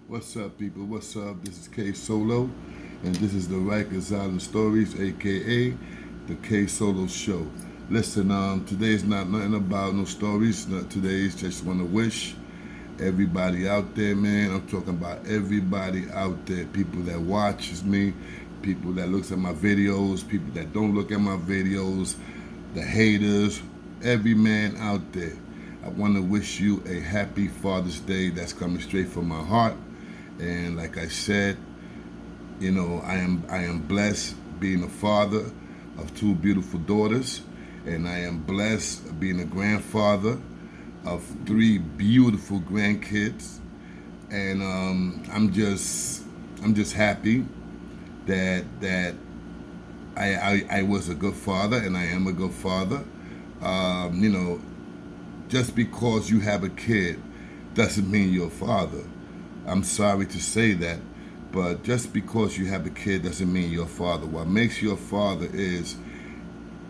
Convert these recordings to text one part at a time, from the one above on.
What's up, people? What's up? This is K Solo, and this is the Rikers Island Stories, aka the K Solo Show. Listen, today is not nothing about no stories. Today is just want to wish everybody out there, man. I'm talking about everybody out there. People that watches me, people that looks at my videos, people that don't look at my videos, the haters, every man out there. I want to wish you a happy Father's Day. That's coming straight from my heart. And like I said, I am blessed being a father of two beautiful daughters, and I am blessed being a grandfather of three beautiful grandkids. And I'm just happy that I was a good father, and I am a good father. Um, you know, just because you have a kid doesn't mean you're a father. I'm sorry to say that, but just because you have a kid doesn't mean you're a father. What makes you a father is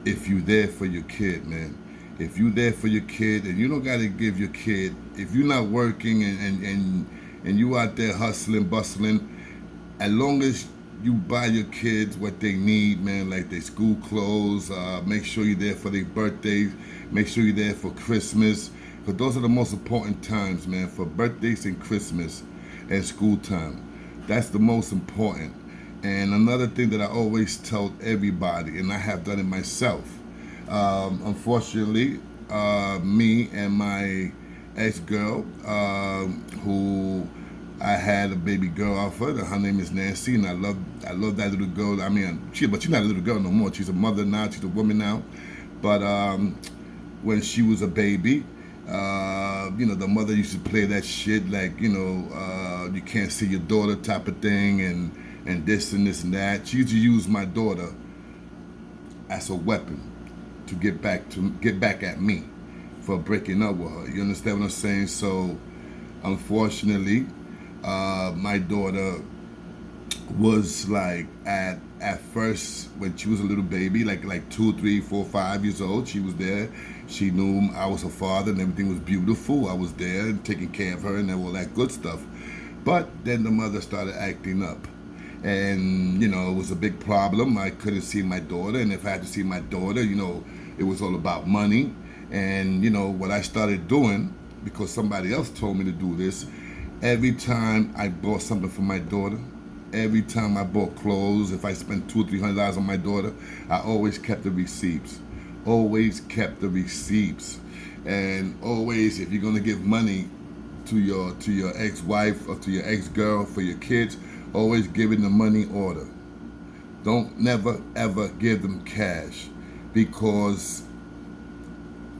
if you're there for your kid, man. If you're there for your kid and you don't got to give your kid, if you're not working and you out there hustling, bustling, as long as you buy your kids what they need, man, like their school clothes, make sure you're there for their birthdays, make sure you're there for Christmas, because those are the most important times, man, for birthdays and Christmas and school time. That's the most important. And another thing that I always tell everybody, and I have done it myself, unfortunately, me and my ex-girl, who I had a baby girl off her. Her name is Nancy, and I love that little girl. I mean, but she's not a little girl no more. She's a mother now. She's a woman now. But when she was a baby, the mother used to play that shit like, you can't see your daughter type of thing, and this and this and that. She used to use my daughter as a weapon to get back at me for breaking up with her. You understand what I'm saying? So, unfortunately, my daughter was like at first when she was a little baby, like 2, 3, 4, 5 years old. She was there. She knew I was her father, and everything was beautiful. I was there and taking care of her and all that good stuff. But then the mother started acting up, and it was a big problem. I couldn't see my daughter, and if I had to see my daughter, it was all about money. And what I started doing, because somebody else told me to do this, every time I bought something for my daughter, every time I bought clothes, if I spent $200 or $300 on my daughter, I always kept the receipts. Always kept the receipts. And always, if you're gonna give money to your ex-wife or to your ex-girl for your kids, always give in the money order. Don't never ever give them cash, because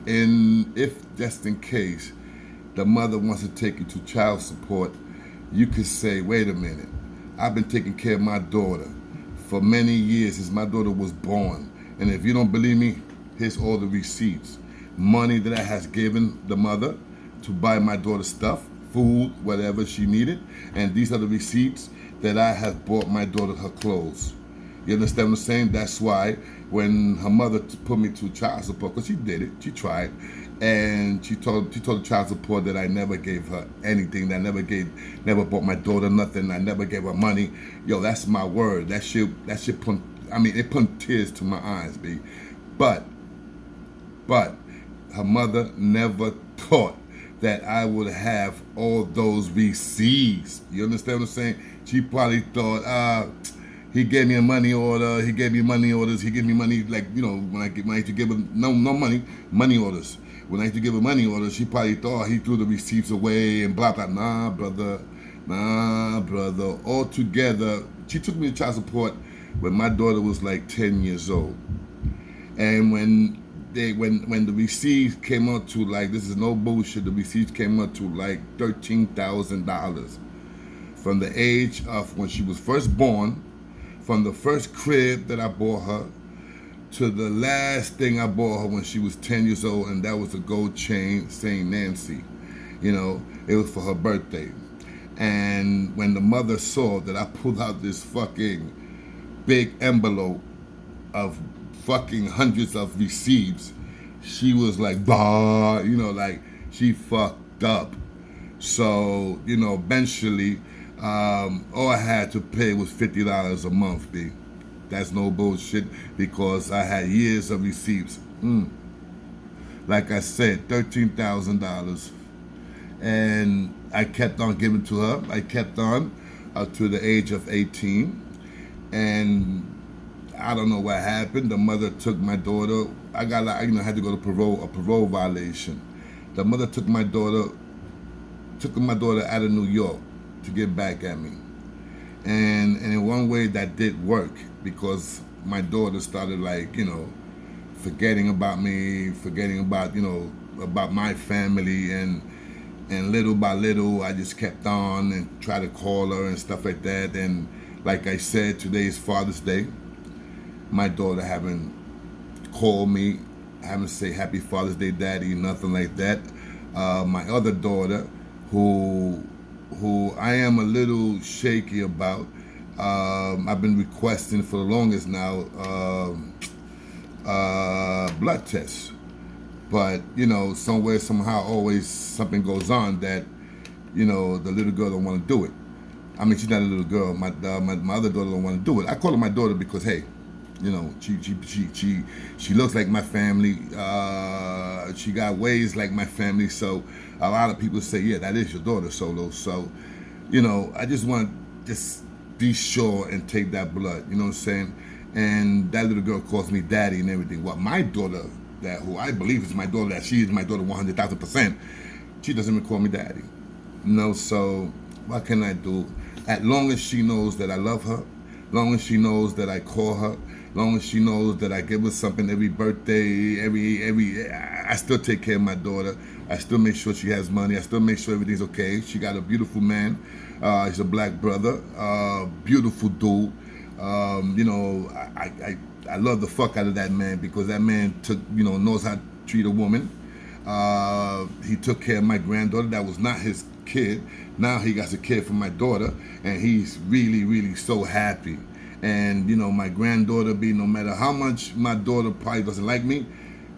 if just in case the mother wants to take you to child support, you could say, wait a minute, I've been taking care of my daughter for many years since my daughter was born. And if you don't believe me, here's all the receipts. Money that I has given the mother to buy my daughter stuff, food, whatever she needed. And these are the receipts that I have bought my daughter her clothes. You understand what I'm saying? That's why when her mother put me to child support, because she did it, she tried, and she told the child support that I never gave her anything. That I never bought my daughter nothing. I never gave her money. Yo, that's my word. That shit put, it put tears to my eyes, B. But her mother never thought that I would have all those receipts. You understand what I'm saying? She probably thought, he gave me a money order. He gave me money orders. He gave me money, like, when I used to give him no money, money orders. When I used to give her money orders, she probably thought he threw the receipts away and blah, blah. Nah, brother. Altogether, she took me to child support when my daughter was like 10 years old. And when the receipts came out to, like, this is no bullshit, the receipts came out to like $13,000 from the age of when she was first born, from the first crib that I bought her to the last thing I bought her when she was 10 years old, and that was a gold chain saying Nancy. It was for her birthday. And when the mother saw that I pulled out this fucking big envelope of fucking hundreds of receipts, she was like, bah, like she fucked up. So, eventually All I had to pay was $50 a month, B. That's no bullshit because I had years of receipts. Like I said, $13,000. And I kept on giving to her. I kept on up to the age of 18. And I don't know what happened. The mother took my daughter. I got, had to go to a parole violation. The mother took my daughter out of New York to get back at me. And in one way that did work because my daughter started forgetting about me, forgetting about, about my family, and little by little I just kept on and tried to call her and stuff like that. And like I said, today is Father's Day. My daughter haven't called me, haven't say Happy Father's Day, Daddy, nothing like that. My other daughter, who I am a little shaky about, I've been requesting for the longest now blood tests. But, somewhere, somehow, always something goes on that, the little girl don't want to do it. I mean, she's not a little girl. My other daughter don't want to do it. I call her my daughter because, hey, she looks like my family. She got ways like my family. So a lot of people say, yeah, that is your daughter, Solo. So, I just want to just be sure and take that blood. You know what I'm saying? And that little girl calls me daddy and everything. Well, my daughter, who I believe is my daughter, that she is my daughter 100,000%, she doesn't even call me daddy. So what can I do? As long as she knows that I love her, long as she knows that I call her, long as she knows that I give her something every birthday, I still take care of my daughter. I still make sure she has money. I still make sure everything's okay. She got a beautiful man. He's a black brother, beautiful dude. I love the fuck out of that man because that man knows how to treat a woman. He took care of my granddaughter. That was not his kid. Now he got a kid for my daughter, and he's really, really so happy. And my granddaughter, no matter how much my daughter probably doesn't like me,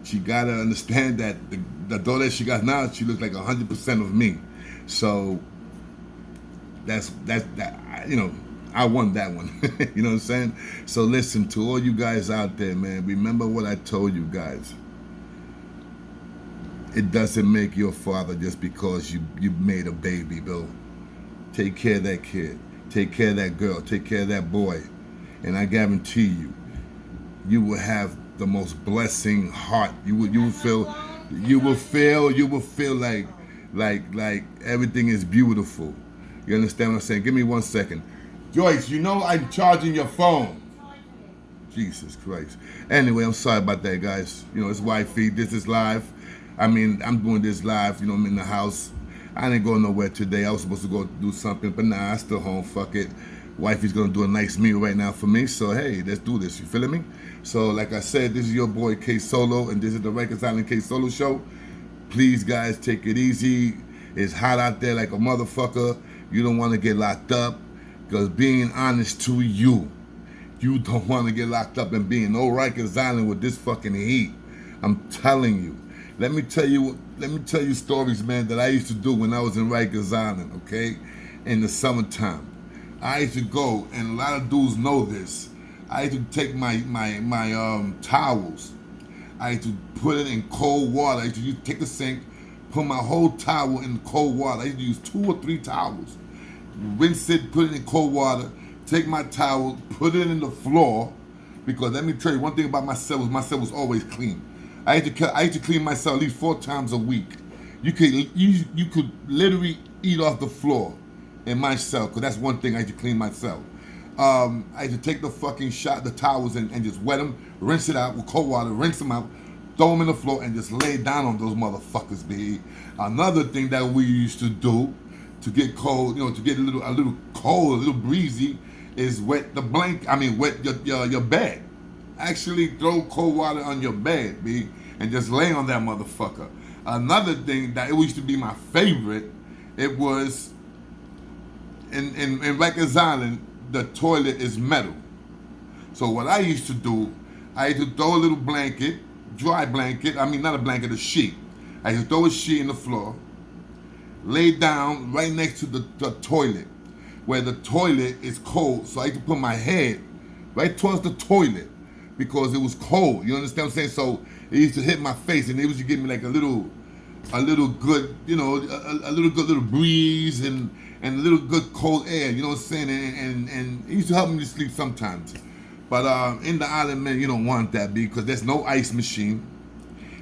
she gotta understand that the daughter that she got now, she looks like 100% of me. So that's I won that one. You know what I'm saying? So listen, to all you guys out there, man, remember what I told you guys. It doesn't make you a father just because you made a baby, bro. Take care of that kid. Take care of that girl. Take care of that boy. And I guarantee you will have the most blessing heart. You will feel like everything is beautiful. You understand what I'm saying? Give me 1 second. Joyce, I'm charging your phone. Jesus Christ. Anyway, I'm sorry about that, guys. It's wifey. This is live. I mean, I'm doing this live. I'm in the house. I didn't go nowhere today. I was supposed to go do something, but nah, I'm still home. Fuck it. Wifey's gonna do a nice meal right now for me. So hey, let's do this. You feeling me? So like I said, this is your boy K Solo, and this is the Rikers Island K Solo Show. Please, guys, take it easy. It's hot out there like a motherfucker. You don't want to get locked up. Because being honest to you don't want to get locked up and be in no Rikers Island with this fucking heat. I'm telling you. Let me tell you stories, man, that I used to do when I was in Rikers Island, okay? In the summertime. I used to go, and a lot of dudes know this. I used to take my towels. I used to put it in cold water. I used to take a sink, put my whole towel in cold water. I used to use 2 or 3 towels. Rinse it, put it in cold water, take my towel, put it in the floor, because let me tell you one thing about my cell was always clean. I used to clean my cell at least 4 times a week. You could literally eat off the floor in my cell, because that's one thing I used to clean my cell. I used to take the towels and just wet them, rinse it out with cold water, rinse them out, throw them in the floor, and just lay down on those motherfuckers, baby. Another thing that we used to do to get cold, to get a little cold, a little breezy, is wet your bed. Actually throw cold water on your bed, B, and just lay on that motherfucker. Another thing that it used to be my favorite, it was in Rikers Island, the toilet is metal. So what I used to do, I used to throw a little blanket, dry blanket, not a blanket, a sheet. I used to throw a sheet in the floor, lay down right next to the toilet. where the toilet is cold. So I had to put my head right towards the toilet because it was cold. You understand what I'm saying? So it used to hit my face, and it used to give me like a little good, a little good little breeze and a little good cold air. You know what I'm saying? And it used to help me to sleep sometimes. But in the island, man, you don't want that because there's no ice machine.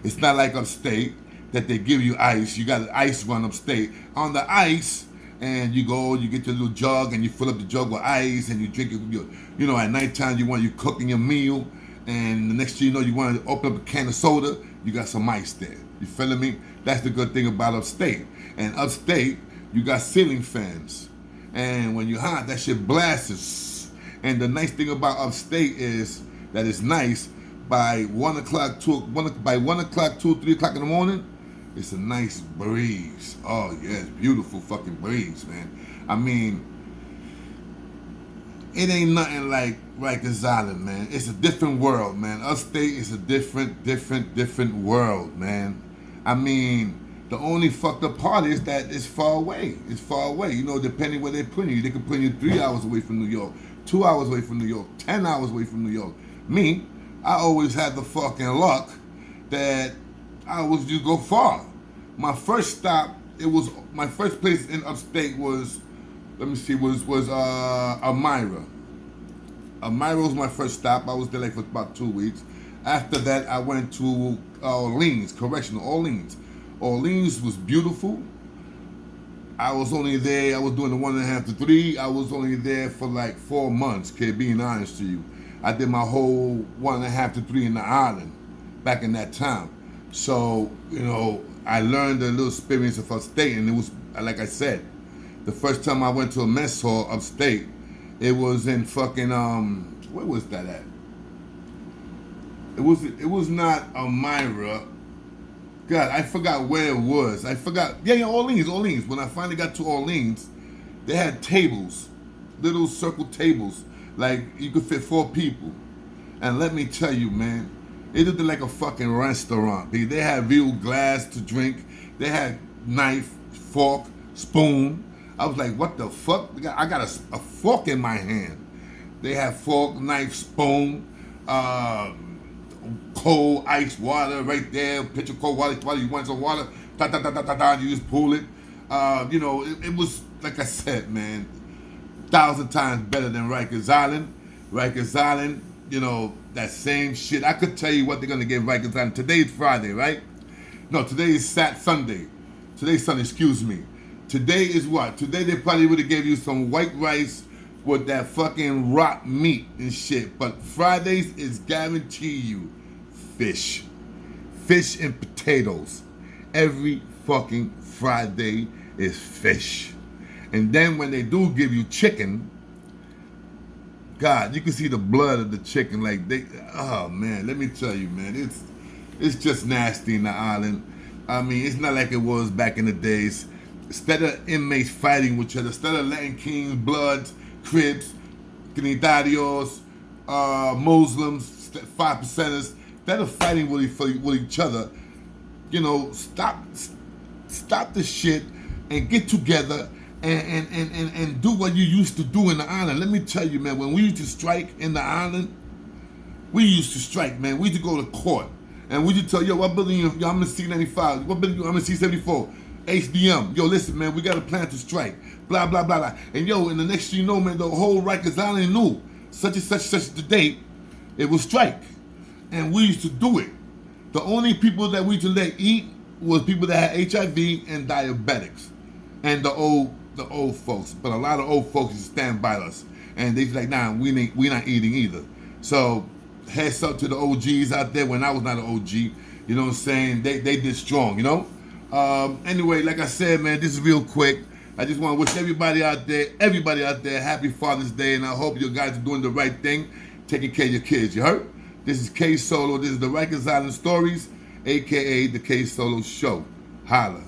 It's not like upstate that they give you ice. You got an ice run upstate. On the ice, and you go, you get your little jug, and you fill up the jug with ice, and you drink it. At nighttime, you cooking your meal, and the next thing you know, you want to open up a can of soda, you got some ice there. You feeling me? That's the good thing about upstate. And upstate, you got ceiling fans. And when you're hot, that shit blasts. And the nice thing about upstate is that it's nice. By 1 o'clock, 2 or 3 o'clock in the morning, it's a nice breeze. Oh yeah, it's beautiful fucking breeze, man. I mean, it ain't nothing like Rikers Island, man. It's a different world, man. Upstate is a different world, man. I mean, the only fucked up part is that it's far away. It's far away. Depending where they're putting you. They can put you 3 hours away from New York, 2 hours away from New York, 10 hours away from New York. Me, I always had the fucking luck that I was just go far. My first stop, my first place in upstate was, Elmira. Elmira was my first stop. I was there like for about 2 weeks. After that, I went to Orleans. Orleans was beautiful. I was only there, I was doing the 1.5 to 3. I was only there for like 4 months, kid, being honest to you. I did my whole 1.5 to 3 in the island back in that time. So, I learned a little experience of upstate, and it was, like I said, the first time I went to a mess hall upstate, it was in fucking, where was that at? It was not Elmira. God, I forgot where it was. I forgot. Yeah, Orleans. When I finally got to Orleans, they had tables, little circle tables, like you could fit 4 people. And let me tell you, man, it looked like a fucking restaurant. They had real glass to drink. They had knife, fork, spoon. I was like, what the fuck? I got a fork in my hand. They had fork, knife, spoon, cold ice water right there. Pitcher cold water. You want some water? You just pull it. It was, like I said, man, 1,000 times better than Rikers Island. Rikers Island, that same shit. I could tell you what they're going to give Rikers Island. Today is Friday, right? No, today is Sunday. Today's Sunday, excuse me. Today is what? Today they probably would have gave you some white rice with that fucking rock meat and shit. But Fridays is guarantee you fish. Fish and potatoes. Every fucking Friday is fish. And then when they do give you chicken, God, you can see the blood of the chicken. Oh man, let me tell you, man, it's just nasty in the island. I mean, it's not like it was back in the days. Instead of inmates fighting with each other, instead of letting Kings, Bloods, Crips, Trinidadios, Muslims, 5%ers, instead of fighting with each other, stop the shit and get together and do what you used to do in the island. Let me tell you, man, when we used to strike in the island, we used to strike, man. We used to go to court. And we just tell, yo, what building I'm in C95, what building I'm in C74, HDM. Yo, listen, man, we got a plan to strike. Blah, blah, blah, blah. And yo, and the next thing you know, man, the whole Rikers Island knew such and such the date, it was strike. And we used to do it. The only people that we used to let eat was people that had HIV and diabetics. And the old folks. But a lot of old folks used to stand by us. And they was like, nah, we not eating either. So heads up to the OGs out there when I was not an OG. You know what I'm saying? They did strong, Anyway, like I said, man, this is real quick. I just want to wish everybody out there, happy Father's Day, and I hope you guys are doing the right thing, taking care of your kids, you heard? This is K Solo. This is the Rikers Island Stories, a.k.a. the K Solo Show. Holla.